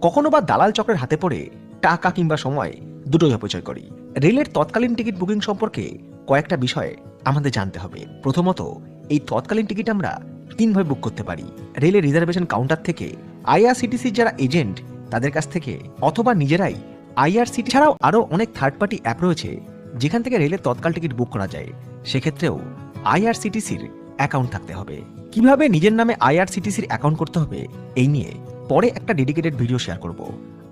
কখনো বা দালাল চক্রের হাতে পড়ে টাকা কিংবা সময় দুটোই অপচয় করি। রেলের তৎকালীন টিকিট বুকিং সম্পর্কে কয়েকটা বিষয় আমাদের জানতে হবে। প্রথমত, এই তৎকালীন টিকিট আমরা তিনভাবে বুক করতে পারি: রেলের রিজার্ভেশন কাউন্টার থেকে, আইআরসিটিসির যারা এজেন্ট তাদের কাছ থেকে, অথবা নিজেরাই। আইআরসিটি ছাড়াও আরও অনেক থার্ড পার্টি অ্যাপ রয়েছে যেখান থেকে রেলের তৎকাল টিকিট বুক করা যায়। সেক্ষেত্রেও আইআরসিটিসির অ্যাকাউন্ট থাকতে হবে। কিভাবে নিজের নামে আইআরসিটিসির অ্যাকাউন্ট করতে হবে এই নিয়ে পরে একটা ডেডিকেটেড ভিডিও শেয়ার করব।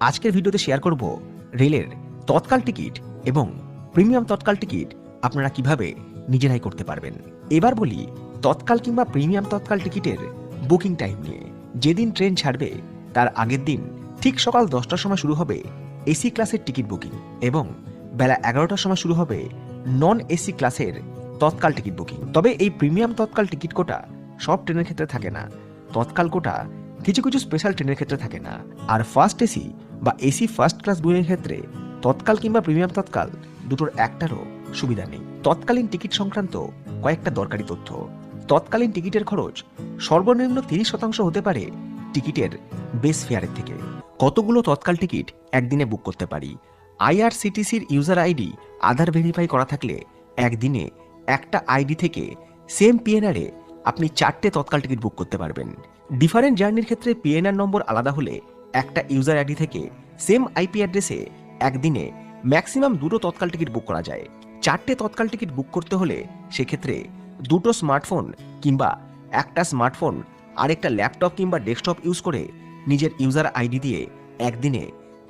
আজকের ভিডিওতে শেয়ার করব রেলের তৎকাল টিকিট এবং প্রিমিয়াম তৎকাল টিকিট আপনারা কিভাবে নিজেরাই করতে পারবেন। এবার বলি তৎকাল কিংবা প্রিমিয়াম তৎকাল টিকিটের বুকিং টাইম নিয়ে। যেদিন ট্রেন ছাড়বে তার আগের দিন ঠিক সকাল 10টার সময় শুরু হবে এসি ক্লাসের টিকিট বুকিং এবং বেলা 11টার সময় শুরু হবে নন এসি ক্লাসের তৎকাল টিকিট বুকিং। তবে এই প্রিমিয়াম তৎকাল টিকিট কোটা সব ট্রেনের ক্ষেত্রে থাকে না। তৎকাল কোটা কিছু কিছু স্পেশাল ট্রেনের ক্ষেত্রে থাকে না। আর ফার্স্ট এসি বা এসি ফার্স্ট ক্লাস বুকিংয়ের ক্ষেত্রে তৎকাল কিংবা প্রিমিয়াম তৎকাল দুটোর একটারও সুবিধা নেই। তৎকালীন টিকিট সংক্রান্ত কয়েকটা দরকারি তথ্য। তৎকালীন টিকিটের খরচ সর্বনিম্ন 30% হতে পারে টিকিটের বেস ফেয়ারের থেকে। কতগুলো তৎকাল টিকিট একদিনে বুক করতে পারি? আইআরসিটিসির ইউজার আইডি আধার ভেরিফাই করা থাকলে একদিনে একটা আইডি থেকে সেম পিএনআরে আপনি 4টে তৎকাল টিকিট বুক করতে পারবেন। ডিফারেন্ট জার্নির ক্ষেত্রে পিএনআর নম্বর আলাদা হলে একটা ইউজার আইডি থেকে সেম আইপি অ্যাড্রেসে একদিনে ম্যাক্সিমাম 2টো তৎকাল টিকিট বুক করা যায়। 4টে তৎকাল টিকিট বুক করতে হলে সেক্ষেত্রে 2টো স্মার্টফোন কিংবা একটা স্মার্টফোন আর একটা ল্যাপটপ কিংবা ডেস্কটপ ইউজ করে নিজের ইউজার আইডি দিয়ে একদিনে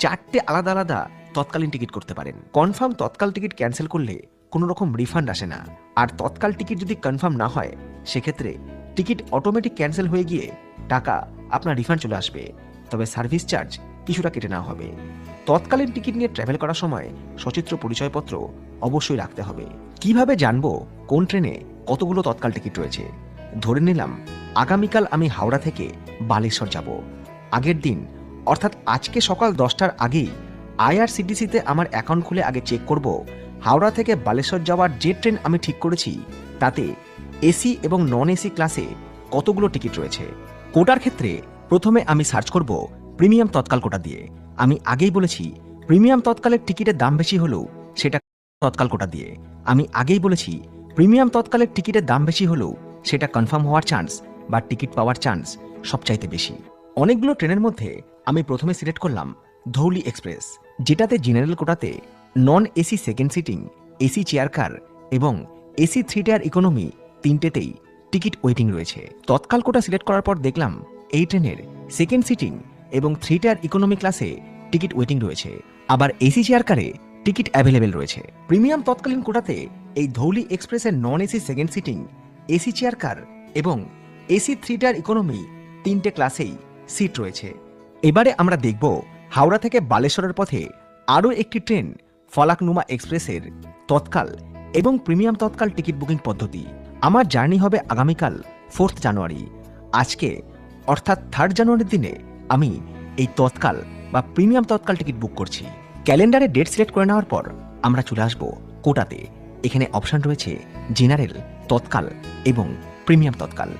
4টে আলাদা আলাদা তৎকালীন টিকিট করতে পারেন। কনফার্ম তৎকাল টিকিট ক্যান্সেল করলে কোনো রকম রিফান্ড আসে না। আর তৎকাল টিকিট যদি কনফার্ম না হয় সেক্ষেত্রে টিকিট অটোমেটিক ক্যান্সেল হয়ে গিয়ে টাকা আপনার রিফান্ড চলে আসবে, তবে সার্ভিস চার্জ কিছুটা কেটে নেওয়া হবে। তৎকালীন টিকিট নিয়ে ট্রাভেল করার সময় সচিত্র পরিচয়পত্র অবশ্যই রাখতে হবে। কিভাবে জানবো কোন ট্রেনে কতগুলো তৎকাল টিকিট রয়েছে? ধরে নিলাম আগামীকাল আমি হাওড়া থেকে বালেশ্বর যাব। আগের দিন অর্থাৎ আজকে সকাল 10টার আগেই আইআরসিটিসিতে আমার অ্যাকাউন্ট খুলে আগে চেক করব হাওড়া থেকে বালেশ্বর যাওয়ার যে ট্রেন আমি ঠিক করেছি তাতে এসি এবং নন এসি ক্লাসে কতগুলো টিকিট রয়েছে। কোটার ক্ষেত্রে প্রথমে আমি সার্চ করব প্রিমিয়াম তৎকাল কোটা দিয়ে। আমি আগেই বলেছি প্রিমিয়াম তৎকালের টিকিটের দাম বেশি হলেও সেটা তৎকাল কোটা দিয়ে। আমি আগেই বলেছি প্রিমিয়াম তৎকালের টিকিটের দাম বেশি হলেও সেটা কনফার্ম হওয়ার চান্স বা টিকিট পাওয়ার চান্স সবচাইতে বেশি। অনেকগুলো ট্রেনের মধ্যে আমি প্রথমে সিলেক্ট করলাম ধৌলি এক্সপ্রেস, যেটাতে জেনারেল কোটাতে non AC second sitting, AC chair car এবং এসি 3 টায়ার ইকোনমি তিনটেতেই টিকিট ওয়েটিং রয়েছে। তৎকাল কোটা সিলেক্ট করার পর দেখলাম এই ট্রেনের সেকেন্ড সিটিং এবং 3 টায়ার ইকোনমি ক্লাসে টিকিট ওয়েটিং রয়েছে, আবার এসি চেয়ার কারে টিকিট অ্যাভেলেবেল রয়েছে। প্রিমিয়াম তৎকালীন কোটাতে এই ধৌলি এক্সপ্রেসের non AC second sitting, AC chair car এবং এসি 3 টায়ার ইকোনমি তিনটে ক্লাসেই সিট রয়েছে। এবারে আমরা দেখব হাওড়া থেকে বালেশ্বরের পথে আরও একটি ট্রেন ফলাকনুমা এক্সপ্রেসের তৎকাল এবং প্রিমিয়াম তৎকাল টিকিট বুকিং পদ্ধতি। আমার জার্নি হবে আগামীকাল 4 জানুয়ারি। আজকে অর্থাৎ 3 জানুয়ারির দিনে আমি এই তৎকাল বা প্রিমিয়াম তৎকাল টিকিট বুক করছি। ক্যালেন্ডারে ডেট সিলেক্ট করে নেওয়ার পর আমরা চলে আসব কোটাতে। এখানে অপশান রয়েছে জেনারেল, তৎকাল এবং প্রিমিয়াম তৎকাল।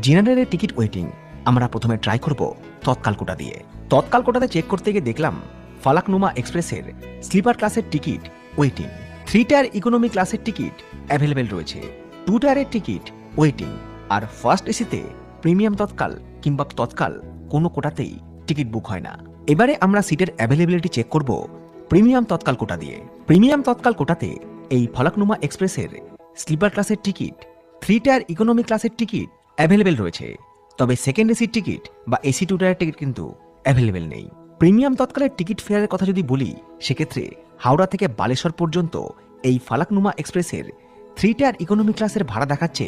জেনারেলের টিকিট ওয়েটিং আমরা প্রথমে ট্রাই করব তৎকাল কোটা দিয়ে। তৎকাল কোটাতে চেক করতে গিয়ে দেখলাম ফলাকনুমা এক্সপ্রেসের স্লিপার ক্লাসের টিকিট ওয়েটিং, 3 টায়ার ইকোনমি ক্লাসের টিকিট অ্যাভেলেবেল রয়েছে, 2 টায়ারের টিকিট ওয়েটিং, আর ফার্স্ট এসিতে প্রিমিয়াম তৎকাল কিংবা তৎকাল কোনো কোটাতেই টিকিট বুক হয় না। এবারে আমরা সিটের অ্যাভেলেবিলিটি চেক করব প্রিমিয়াম তৎকাল কোটা দিয়ে। প্রিমিয়াম তৎকাল কোটাতে এই ফলাকনুমা এক্সপ্রেসের স্লিপার ক্লাসের টিকিট, 3 টায়ার ইকোনমি ক্লাসের টিকিট অ্যাভেলেবেল রয়েছে, তবে সেকেন্ড এসির টিকিট বা এসি 2 টায়ার টিকিট কিন্তু অ্যাভেলেবেল নেই। প্রিমিয়াম তৎকালের টিকিট ফেয়ারের কথা যদি বলি সেক্ষেত্রে হাওড়া থেকে বালেশ্বর পর্যন্ত এই ফলাকনুমা এক্সপ্রেসের 3 টায়ার ইকোনমি ক্লাসের ভাড়া দেখাচ্ছে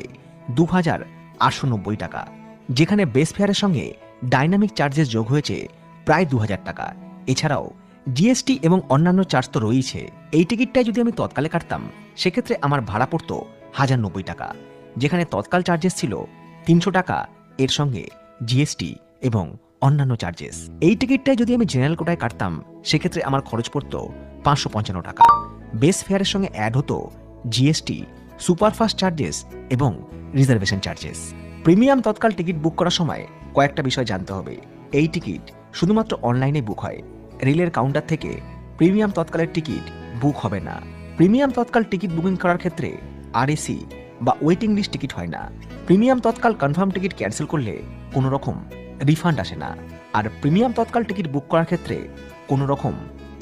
2890 টাকা, যেখানে বেস ফেয়ারের সঙ্গে ডাইনামিক চার্জেস যোগ হয়েছে প্রায় 2000 টাকা। এছাড়াও জিএসটি এবং অন্যান্য চার্জ তো রয়েছে। এই টিকিটটাই যদি আমি তৎকালে কাটতাম সেক্ষেত্রে আমার ভাড়া পড়তো 1090 টাকা, যেখানে তৎকাল চার্জেস ছিল 300 টাকা, এর সঙ্গে জিএসটি এবং অন্যান্য চার্জেস। এই টিকিটটাই যদি আমি জেনারেল কোটায় কাটতাম সেক্ষেত্রে আমার খরচ পড়তো 555 টাকা। বেস ফেয়ারের সঙ্গে অ্যাড হতো জিএসটি, সুপারফাস্ট চার্জেস এবং রিজার্ভেশন চার্জেস। প্রিমিয়াম তৎকাল টিকিট বুক করার সময় কয়েকটা বিষয় জানতে হবে। এই টিকিট শুধুমাত্র অনলাইনে বুক হয়। রেলের কাউন্টার থেকে প্রিমিয়াম তৎকালের টিকিট বুক হবে না। প্রিমিয়াম তৎকাল টিকিট বুকিং করার ক্ষেত্রে আরএসি বা ওয়েটিং লিস্ট টিকিট হয় না। প্রিমিয়াম তৎকাল কনফার্ম টিকিট ক্যান্সেল করলে কোনো রকম রিফান্ড আসে না। আর প্রিমিয়াম তৎকাল টিকিট বুক করার ক্ষেত্রে কোনো রকম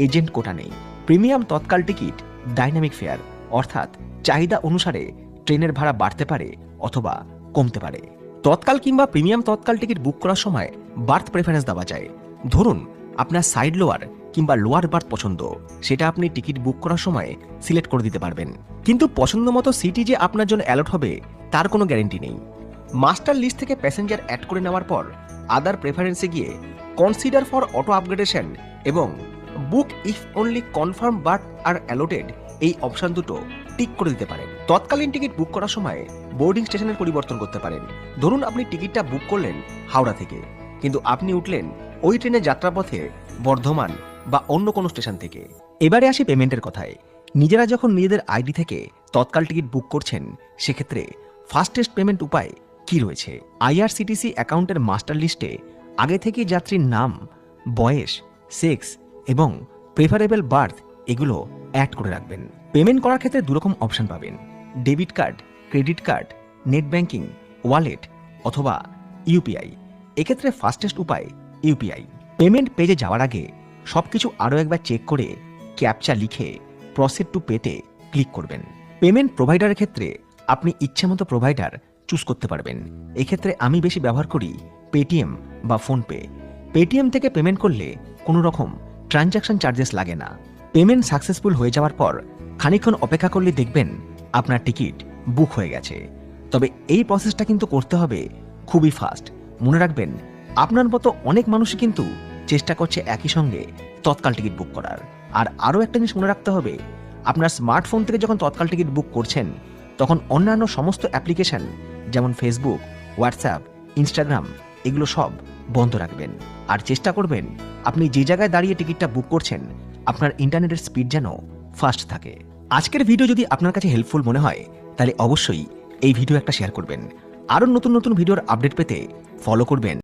এজেন্ট কোটা নেই। প্রিমিয়াম তৎকাল টিকিট ডাইনামিক ফেয়ার, অর্থাৎ চাহিদা অনুসারে ট্রেনের ভাড়া বাড়তে পারে অথবা কমতে পারে। তৎকাল কিংবা প্রিমিয়াম তৎকাল টিকিট বুক করার সময় বার্থ প্রেফারেন্স দেওয়া যায়। ধরুন আপনার সাইড লোয়ার কিংবা লোয়ার বার্থ পছন্দ, সেটা আপনি টিকিট বুক করার সময় সিলেক্ট করে দিতে পারবেন। কিন্তু পছন্দ মতো সিটি যে আপনার জন্য অ্যালট হবে তার কোনো গ্যারেন্টি নেই। মাস্টার লিস্ট থেকে প্যাসেঞ্জার অ্যাড করে নেওয়ার পর আদার প্রেফারেন্সে গিয়ে কনসিডার ফর অটো আপগ্রেডেশন এবং book if only confirm berth are allotted এই অপশন দুটো টিক করে দিতে পারেন। তৎকালীন টিকিট বুক করার সময় বোর্ডিং স্টেশনের পরিবর্তন করতে পারেন। ধরুন আপনি টিকিটটা বুক করলেন হাওড়া থেকে, কিন্তু আপনি উঠলেন ওই ট্রেনের যাত্রাপথে বর্ধমান বা অন্য কোনো স্টেশন থেকে। এবারে আসি পেমেন্টের কথায়। নিজেরা যখন নিজেদের আইডি থেকে তৎকাল টিকিট বুক করছেন, সেক্ষেত্রে ফাস্টেস্ট পেমেন্ট উপায় কি রয়েছে? আইআরসিটিসি অ্যাকাউন্টের মাস্টার লিস্টে আগে থেকে যাত্রীর নাম, বয়স, সেক্স এবং প্রেফারেবল বার্থ এগুলো অ্যাড করে রাখবেন। পেমেন্ট করার ক্ষেত্রে দুরকম অপশন পাবেন: debit card, credit card, net banking, wallet অথবা ইউপিআই। এক্ষেত্রে ফাস্টেস্ট উপায় ইউপিআই। পেমেন্ট পেজে যাওয়ার আগে সবকিছু আরও একবার চেক করে ক্যাপচা লিখে প্রসিড টু পেতে ক্লিক করবেন। পেমেন্ট প্রোভাইডারের ক্ষেত্রে আপনি ইচ্ছামতো প্রোভাইডার চুজ করতে পারবেন। এক্ষেত্রে আমি বেশি ব্যবহার করি পেটিএম বা ফোনপে। পেটিএম থেকে পেমেন্ট করলে কোনো রকম ট্রানজ্যাকশন চার্জেস লাগে না। পেমেন্ট সাকসেসফুল হয়ে যাওয়ার পর খানিকক্ষণ অপেক্ষা করলে দেখবেন আপনার টিকিট বুক হয়ে গেছে। তবে এই প্রসেসটা কিন্তু করতে হবে খুবই ফাস্ট। মনে রাখবেন, আপনার মতো অনেক মানুষই কিন্তু চেষ্টা করছে একই সঙ্গে তৎকাল টিকিট বুক করার। আর আরও একটা জিনিস মনে রাখতে হবে, আপনার স্মার্টফোন থেকে যখন তৎকাল টিকিট বুক করছেন, তখন অন্যান্য সমস্ত অ্যাপ্লিকেশন যেমন ফেসবুক, হোয়াটসঅ্যাপ, ইনস্টাগ্রাম এগুলো সব বন্ধ রাখবেন। আর চেষ্টা করবেন আপনি যে জায়গায় দাঁড়িয়ে টিকিটটা বুক করছেন আপনার ইন্টারনেটের স্পিড যেন ফাস্ট থাকে। আজকের ভিডিও যদি আপনার কাছে হেল্পফুল মনে হয় তাহলে অবশ্যই এই ভিডিও একটা শেয়ার করবেন। আরও নতুন নতুন ভিডিওর আপডেট পেতে ফলো করবেন